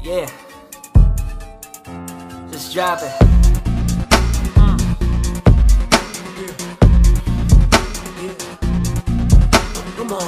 Yeah. Just drop it. Come on.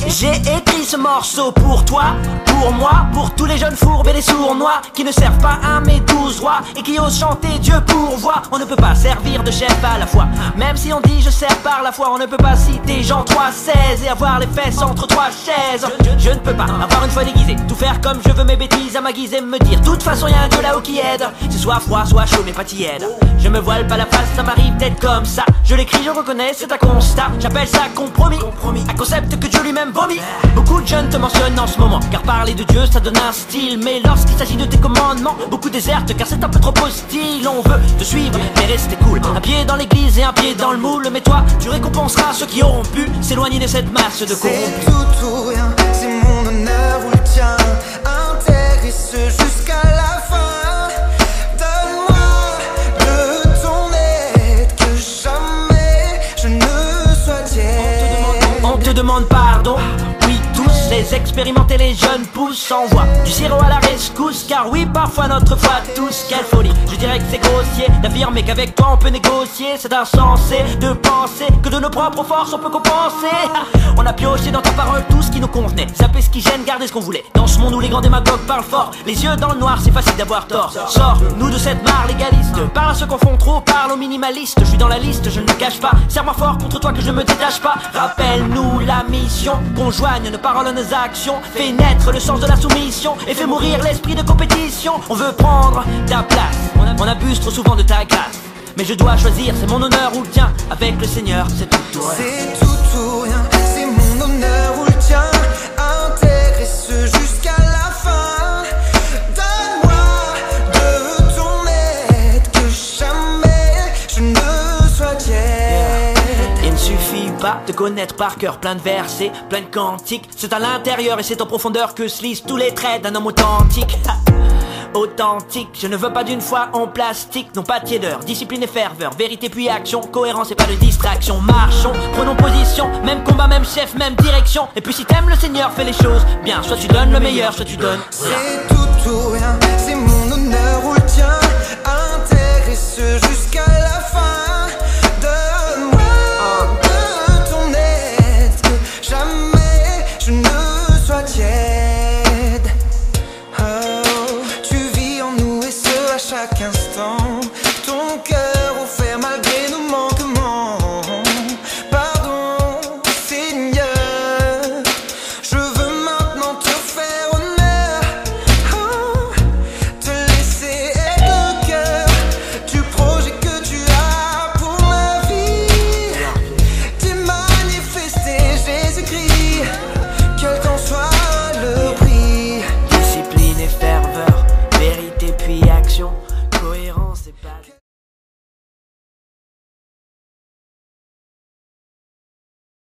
J'ai écrit ce morceau pour toi, pour moi, pour tous les jeunes fourbes et les sournois qui ne servent pas à mes 12 rois et qui osent chanter Dieu pourvoit. On ne peut pas servir de chef à la fois, même si on dit je sers par la foi. On ne peut pas citer Jean 3,16 et avoir les fesses entre trois chaises. Je ne peux pas avoir une foi déguisée, tout faire comme je veux, mes bêtises à ma guise et me dire de toute façon y'a un Dieu là-haut qui aide. C'est soit froid, soit chaud mais pas tiède. Je me voile pas la face, ça m'arrive d'être comme ça. Je l'écris, je reconnais, c'est un constat. J'appelle ça compromis, un concept que Dieu lui-même vomit. Beaucoup de jeunes te mentionnent en ce moment, car parler de Dieu ça donne un style. Mais lorsqu'il s'agit de tes commandements, beaucoup désertent car c'est un peu trop hostile. On veut te suivre mais rester cool, un pied dans l'église et un pied dans le moule. Mais toi tu récompenseras ceux qui auront pu s'éloigner de cette masse de corrompus. C'est tout ou rien, c'est mon honneur ou le tien. Intéresse jusqu'à la fin. Donne-moi de ton aide, que jamais je ne sois tiède. On te demande pardon. Les expérimentés, les jeunes poussent, envoient du sirop à la rescousse. Car oui, parfois notre foi tous, quelle folie. Je dirais que c'est grossier d'affirmer qu'avec toi on peut négocier. C'est insensé de penser que de nos propres forces on peut compenser. On a pioché dans ta parole tout ce qui nous convenait, zappé ce qui gêne, garder ce qu'on voulait. Dans ce monde où les grands démagogues parlent fort, les yeux dans le noir, c'est facile d'avoir tort. Sors-nous de cette mare légaliste, parle à ceux qu'on font trop, parle aux minimalistes. Je suis dans la liste, je ne le cache pas. Serre-moi fort contre toi que je ne me détache pas. Rappelle-nous la mission, qu'on joigne nos paroles à nos actions. Fais naître le sens de la soumission et fais mourir l'esprit de compétition. On veut prendre ta place, on abuse trop souvent de ta grâce. Mais je dois choisir, c'est mon honneur ou le tien. Avec le Seigneur, c'est tout ou rien. C'est tout ou rien, c'est mon honneur ou le tien. Intéresse jusqu'à la fin. Donne-moi de ton aide, que jamais je ne sois tiède. Il ne suffit pas de connaître par cœur plein de versets, plein de cantiques. C'est à l'intérieur et c'est en profondeur que se lisent tous les traits d'un homme authentique. Authentique, je ne veux pas d'une foi en plastique. Non pas tiédeur, discipline et ferveur, vérité puis action, cohérence et pas de distraction. Marchons, prenons position, même combat, même chef, même direction. Et puis si t'aimes le Seigneur, fais les choses bien. Soit tu donnes le meilleur, soit tu donnes rien. C'est tout ou rien, c'est mon honneur ou le tien. Intéresse jusqu'à la